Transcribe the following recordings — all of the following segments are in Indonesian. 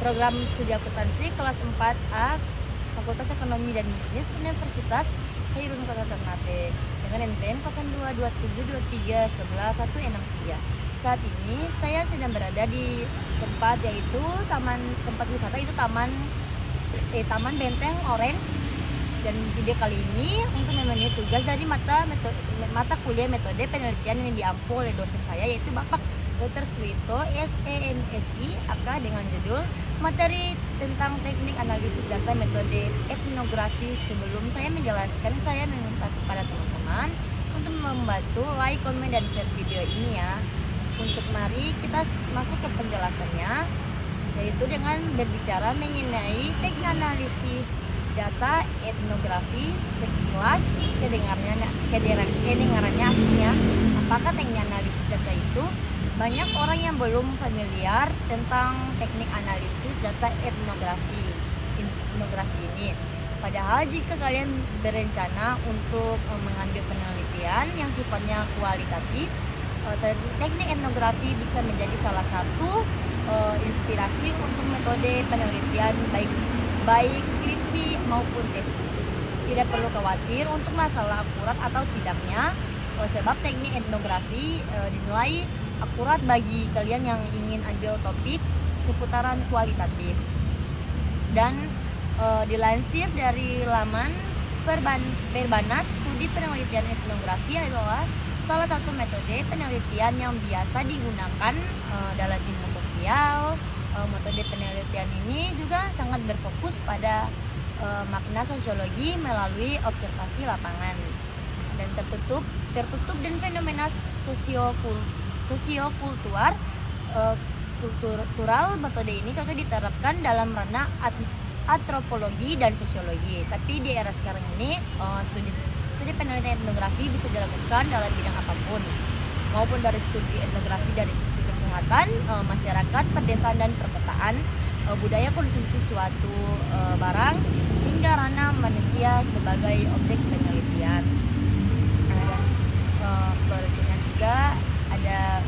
program studi akuntansi kelas 4A Fakultas Ekonomi dan Bisnis Universitas Khairul Kota Ternate dengan NPM 0277231163. Saat ini saya sedang berada di tempat yaitu tempat wisata itu Taman Benteng Orange, dan video kali ini untuk memenuhi tugas dari mata kuliah metode penelitian yang diampu oleh dosen saya yaitu Bapak Dr. Suwito SEMSI AK dengan judul materi tentang teknik analisis data metode etnografi. Sebelum saya menjelaskan, saya meminta kepada teman-teman untuk membantu like, komen, dan share video ini ya. Untuk mari kita masuk ke penjelasannya, yaitu dengan berbicara mengenai teknik analisis data etnografi. Sekilas kedengarannya aslinya apakah teknik analisis data itu? Banyak orang yang belum familiar tentang teknik analisis data etnografi ini. Padahal jika kalian berencana untuk mengambil penelitian yang sifatnya kualitatif, teknik etnografi bisa menjadi salah satu inspirasi untuk metode penelitian baik skripsi maupun tesis. Tidak perlu khawatir untuk masalah akurat atau tidaknya, sebab teknik etnografi dinilai akurat bagi kalian yang ingin ambil topik seputaran kualitatif. Dan dilansir dari laman Perbanas, studi penelitian etnografi adalah salah satu metode penelitian yang biasa digunakan dalam ilmu sosial. Metode penelitian ini juga sangat berfokus pada makna sosiologi melalui observasi lapangan dan tertutup dan fenomena kultural. Metode ini cocok diterapkan dalam ranah antropologi dan sosiologi. Tapi di era sekarang ini studi penelitian etnografi bisa dilakukan dalam bidang apapun, maupun dari studi etnografi dari sisi kesehatan, masyarakat, pedesaan dan perkotaan, budaya konsumsi suatu barang, hingga ranah manusia sebagai objek penelitian. Berikutnya juga ada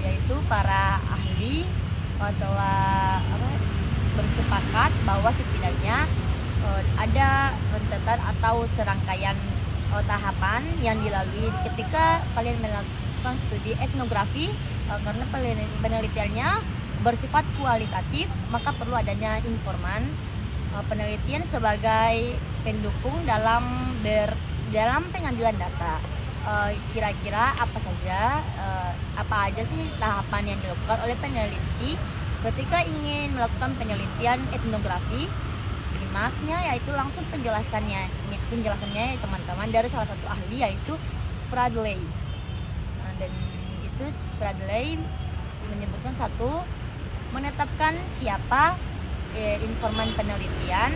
yaitu para ahli telah bersepakat bahwa setidaknya ada rentetan atau serangkaian tahapan yang dilalui ketika kalian melakukan studi etnografi. Karena penelitiannya bersifat kualitatif, maka perlu adanya informan penelitian sebagai pendukung dalam pengambilan data. Kira-kira apa aja sih tahapan yang dilakukan oleh peneliti ketika ingin melakukan penelitian etnografi? Simaknya yaitu langsung penjelasannya teman-teman dari salah satu ahli yaitu Spradley. Dan itu Spradley menyebutkan menetapkan siapa informan penelitian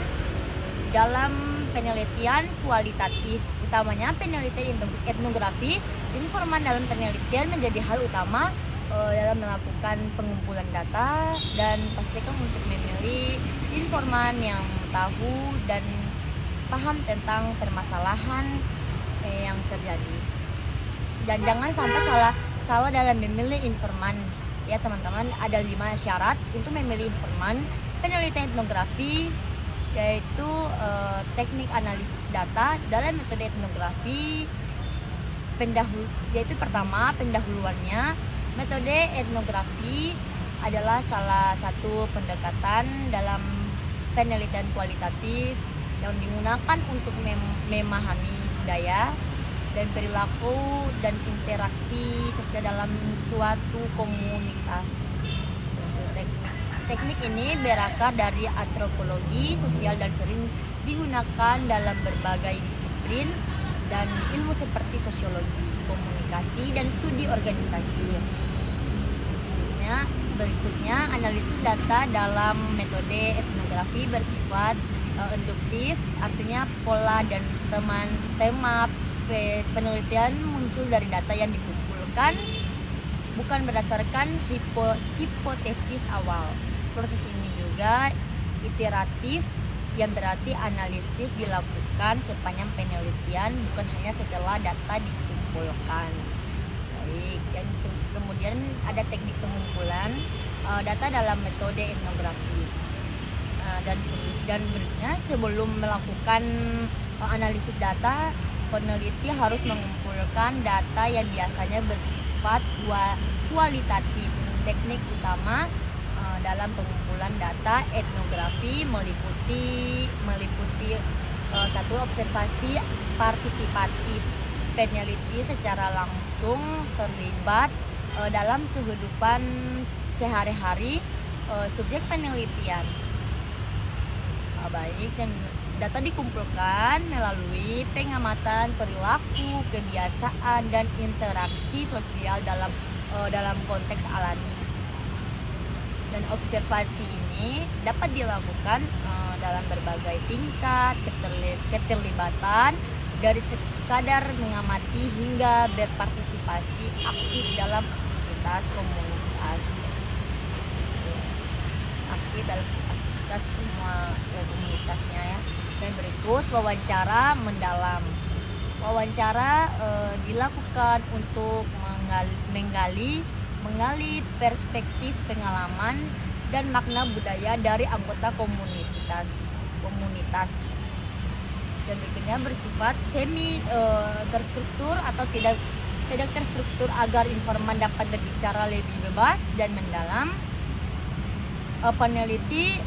dalam penelitian kualitatif, utamanya penelitian etnografi. Informan dalam penelitian menjadi hal utama dalam melakukan pengumpulan data, dan pastikan untuk memilih informan yang tahu dan paham tentang permasalahan yang terjadi. Dan jangan sampai salah dalam memilih informan ya teman-teman. Ada 5 syarat untuk memilih informan penelitian etnografi, yaitu teknik analisis data dalam metode etnografi. Yaitu pertama, pendahuluannya. Metode etnografi adalah salah satu pendekatan dalam penelitian kualitatif yang digunakan untuk memahami budaya dan perilaku dan interaksi sosial dalam suatu komunitas. Teknik ini berakar dari antropologi sosial dan sering digunakan dalam berbagai disiplin dan ilmu seperti sosiologi, komunikasi, dan studi organisasi. Berikutnya, analisis data dalam metode etnografi bersifat induktif, artinya pola dan tema penelitian muncul dari data yang dikumpulkan, bukan berdasarkan hipotesis awal. Proses ini juga iteratif, yang berarti analisis dilakukan sepanjang penelitian, bukan hanya setelah data dikumpulkan. Baik, dan kemudian ada teknik pengumpulan data dalam metode etnografi. dan berikutnya sebelum melakukan analisis data, peneliti harus mengumpulkan data yang biasanya bersifat kualitatif. Teknik utama dalam pengumpulan data etnografi meliputi satu, observasi partisipatif. Peneliti secara langsung terlibat dalam kehidupan sehari-hari subjek penelitian. Baik, dan data dikumpulkan melalui pengamatan perilaku, kebiasaan, dan interaksi sosial dalam konteks alami. Dan observasi ini dapat dilakukan dalam berbagai tingkat keterlibatan, dari sekadar mengamati hingga berpartisipasi aktif dalam aktivitas komunitas. Aktif dalam aktivitas semua komunitasnya ya. Dan berikut wawancara mendalam. Wawancara dilakukan untuk menggali perspektif, pengalaman, dan makna budaya dari anggota komunitas. Dan berikutnya bersifat semi terstruktur atau tidak terstruktur agar informan dapat berbicara lebih bebas dan mendalam. Peneliti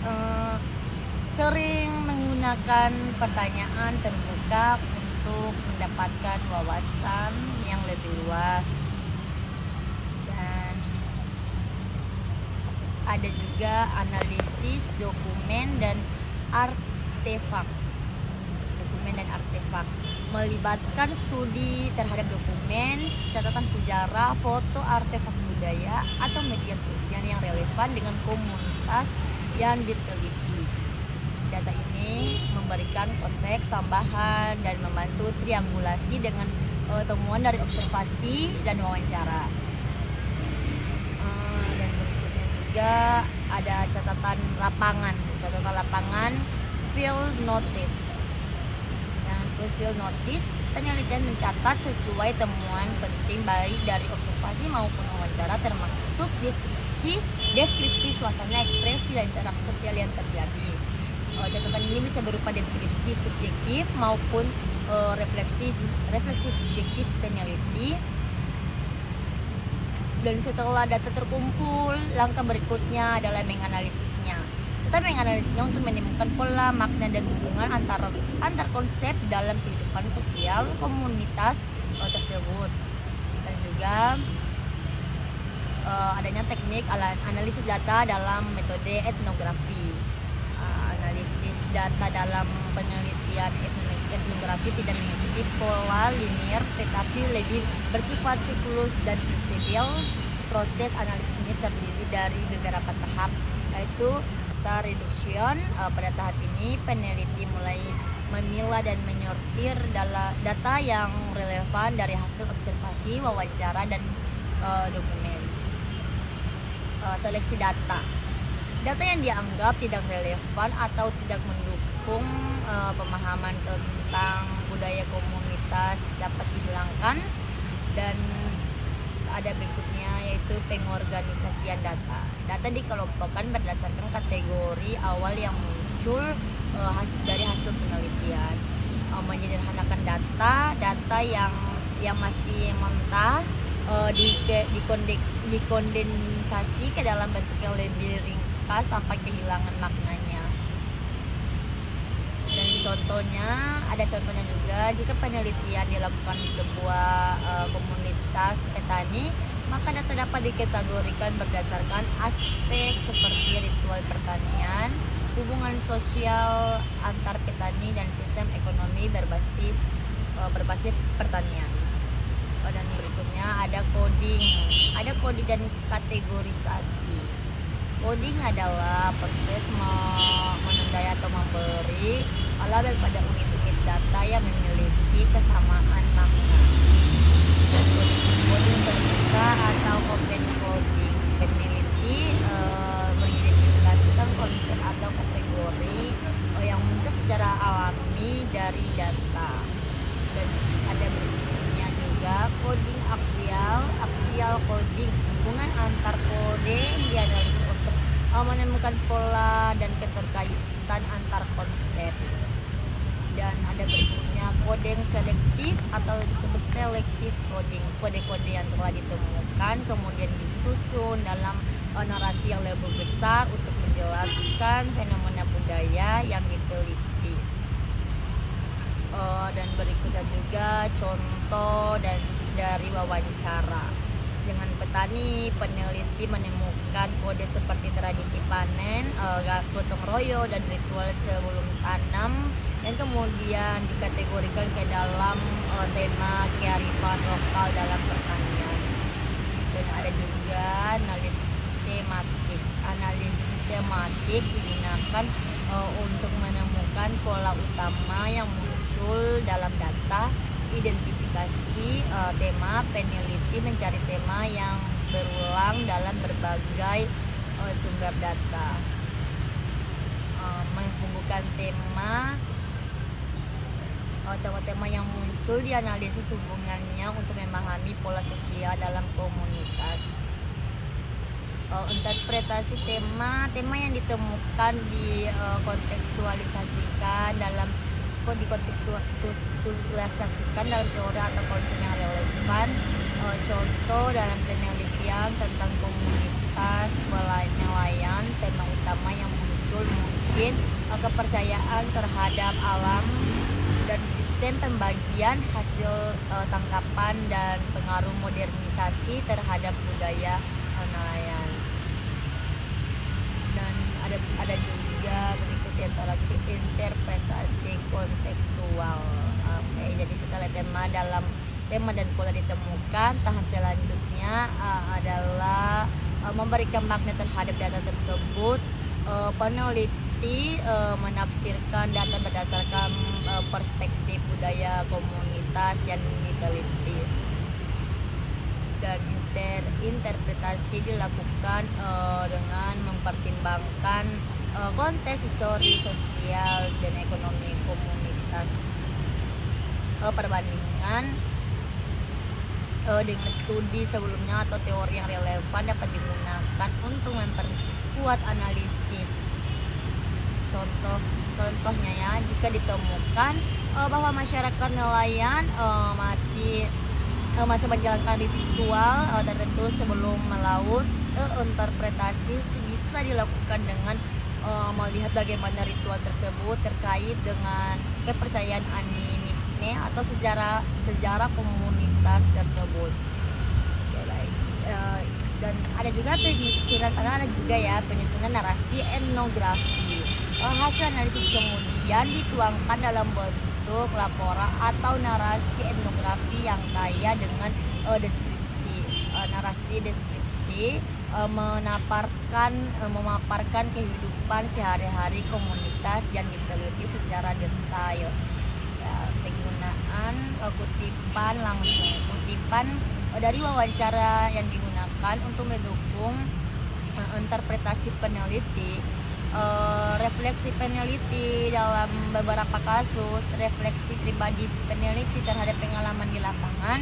sering menggunakan pertanyaan terbuka untuk mendapatkan wawasan yang lebih luas. Dan ada juga analisis dokumen dan artefak. Melibatkan studi terhadap dokumen, catatan sejarah, foto, artefak budaya, atau media sosial yang relevan dengan komunitas yang diteliti. Data ini memberikan konteks tambahan dan membantu triangulasi dengan temuan dari observasi dan wawancara. Dan berikutnya juga ada catatan lapangan, field notice. Field notice, penelitian mencatat sesuai temuan penting baik dari observasi maupun wawancara, termasuk deskripsi suasana, ekspresi, dan interaksi sosial yang terjadi. Catatan ini bisa berupa deskripsi subjektif maupun refleksi subjektif peneliti. Dan setelah data terkumpul, langkah berikutnya adalah menganalisisnya. Kita menganalisisnya untuk menemukan pola, makna, dan hubungan antar konsep dalam kehidupan sosial komunitas tersebut. Dan juga adanya teknik analisis data dalam metode etnografi. Analisis data dalam penelitian etnografi tidak mengikuti pola linear, tetapi lebih bersifat siklus dan fleksibel. Proses analisis ini terdiri dari beberapa tahap, yaitu reduction. Pada tahap ini peneliti mulai memilah dan menyortir data yang relevan dari hasil observasi, wawancara, dan dokumen. Seleksi data yang dianggap tidak relevan atau tidak mendukung pemahaman tentang budaya komunitas dapat dihilangkan. Dan ada berikutnya yaitu pengorganisasian data. Data dikelompokkan berdasarkan kategori awal yang muncul dari hasil penelitian. Menyederhanakan data yang masih mentah dikondensasi ke dalam bentuk yang lebih ringkas tanpa kehilangan maknanya. Dan ada contohnya juga, jika penelitian dilakukan di sebuah komunitas petani, maka data dapat dikategorikan berdasarkan aspek seperti ritual pertanian, hubungan sosial antar petani, dan sistem ekonomi berbasis pertanian. Dan berikutnya ada coding dan kategorisasi. Coding adalah proses menandai atau memberi label pada unit-unit data yang memiliki kesamaan makna. Coding terbuka atau open coding, peneliti mengidentifikasikan konsep atau kategori yang muncul secara alami dari data. Dan ada berikutnya juga coding aksial coding, hubungan antar kode yang dianalisis untuk menemukan pola dan keterkaitan antar konsep. Dan ada berikutnya kode yang selektif atau disebut selective coding, kode-kode yang telah ditemukan kemudian disusun dalam narasi yang lebih besar untuk menjelaskan fenomena budaya yang diteliti. Dan berikutnya juga contoh dan dari wawancara dengan petani, peneliti menemukan kode seperti tradisi panen, gotong royong dan ritual sebelum tanam yang kemudian dikategorikan ke dalam tema kearifan lokal dalam pertanian. Dan ada juga analisis tematik. Analisis tematik digunakan untuk menemukan pola utama yang muncul dalam data. Identifikasi tema, peneliti mencari tema yang berulang dalam berbagai sumber data. Menghubungkan tema yang muncul dianalisis hubungannya untuk memahami pola sosial dalam komunitas. Interpretasi tema yang ditemukan dikontekstualisasikan dalam teori atau konsep yang relevan. Contoh dalam penelitian tentang komunitas nelayan, tema utama yang muncul mungkin kepercayaan terhadap alam dan sistem pembagian hasil tangkapan dan pengaruh modernisasi terhadap budaya nelayan. Dan ada juga berikutnya interpretasi kontekstual. Jadi setelah tema dan pola ditemukan, tahap selanjutnya adalah memberikan makna terhadap data tersebut. Peneliti menafsirkan data berdasarkan perspektif budaya komunitas yang diteliti. Dan interpretasi dilakukan dengan mempertimbangkan konteks histori, sosial, dan ekonomi komunitas. Perbandingan dengan studi sebelumnya atau teori yang relevan dapat digunakan untuk memperkuat analisis. Contohnya ya, jika ditemukan bahwa masyarakat nelayan masih menjalankan ritual tertentu sebelum melaut, interpretasi bisa dilakukan dengan melihat bagaimana ritual tersebut terkait dengan kepercayaan animisme atau sejarah komunitas tersebut. Dan ada juga penyusunan narasi etnografi. Hasil analisis kemudian dituangkan dalam bentuk laporan atau narasi etnografi yang kaya dengan narasi deskripsi memaparkan kehidupan sehari-hari komunitas yang diteliti secara detail. Penggunaan kutipan dari wawancara yang digunakan untuk mendukung interpretasi peneliti. Refleksi peneliti dalam beberapa kasus, refleksi pribadi peneliti terhadap pengalaman di lapangan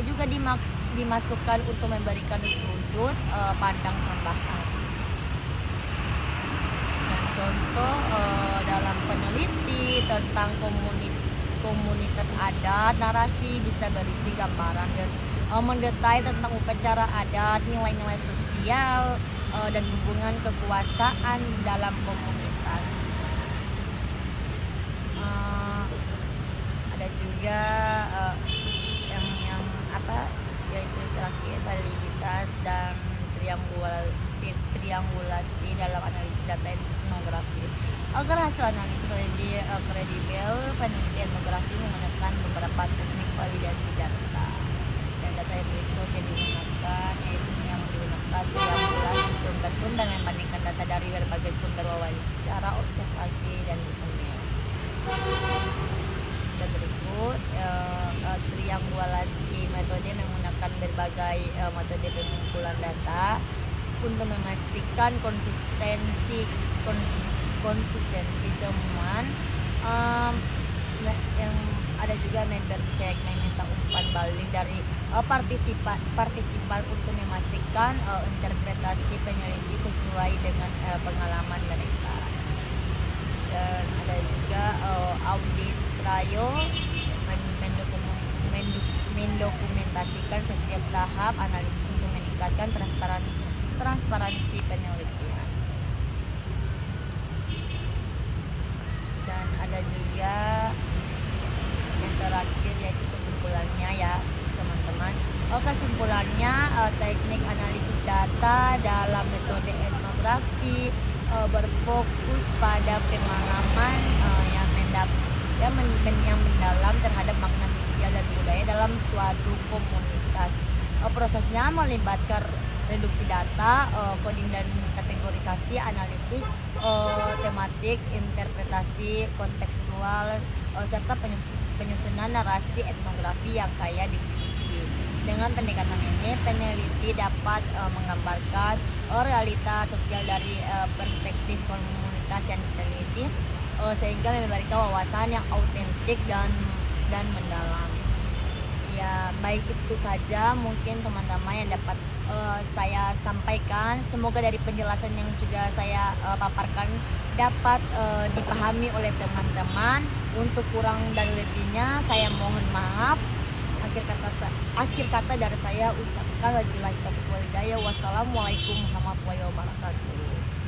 juga dimasukkan untuk memberikan sudut pandang tambahan. Contoh dalam peneliti tentang komunitas adat, narasi bisa berisi gambaran dan mendetail tentang upacara adat, nilai-nilai sosial, dan hubungan kekuasaan dalam komunitas. Ada juga yaitu terakhir validitas dan triangulasi dalam analisis data etnografi. Agar hasil analisis lebih kredibel, peneliti etnografi menggunakan beberapa teknik validasi data. Dan data yang berikut yang digunakan yaitu yang menggunakan triangulasi sumber-sumber membandingkan data dari berbagai sumber wawancara, observasi, dan dokumen. Dan berikut triangulasi metode menggunakan berbagai metode pengumpulan data untuk memastikan konsistensi temuan. Yang ada juga member check, meminta umpan balik dari partisipan untuk memastikan interpretasi peneliti sesuai dengan pengalaman mereka. Dan ada juga audit trial, mendokumentasikan setiap tahap analisis untuk meningkatkan transparansi penelitian. Dan ada juga yang terakhir yaitu kesimpulannya ya teman-teman. Kesimpulannya teknik analisis data dalam metode etnografi berfokus pada pemahaman yang mendalam terhadap makna sosial dan budaya dalam suatu komunitas. Prosesnya melibatkan reduksi data, coding dan kategorisasi, analisis tematik, interpretasi kontekstual, serta penyusunan narasi etnografi yang kaya deskripsi. Dengan pendekatan ini, peneliti dapat menggambarkan realita sosial dari perspektif komunitas yang diteliti, sehingga memberikan wawasan yang autentik dan mendalam. Ya, baik itu saja mungkin teman-teman yang dapat saya sampaikan. Semoga dari penjelasan yang sudah saya paparkan dapat dipahami oleh teman-teman. Untuk kurang dan lebihnya saya mohon maaf. Akhir kata dari saya ucapkan wabillahi taufiq wal hidayah. Wassalamualaikum warahmatullahi wabarakatuh.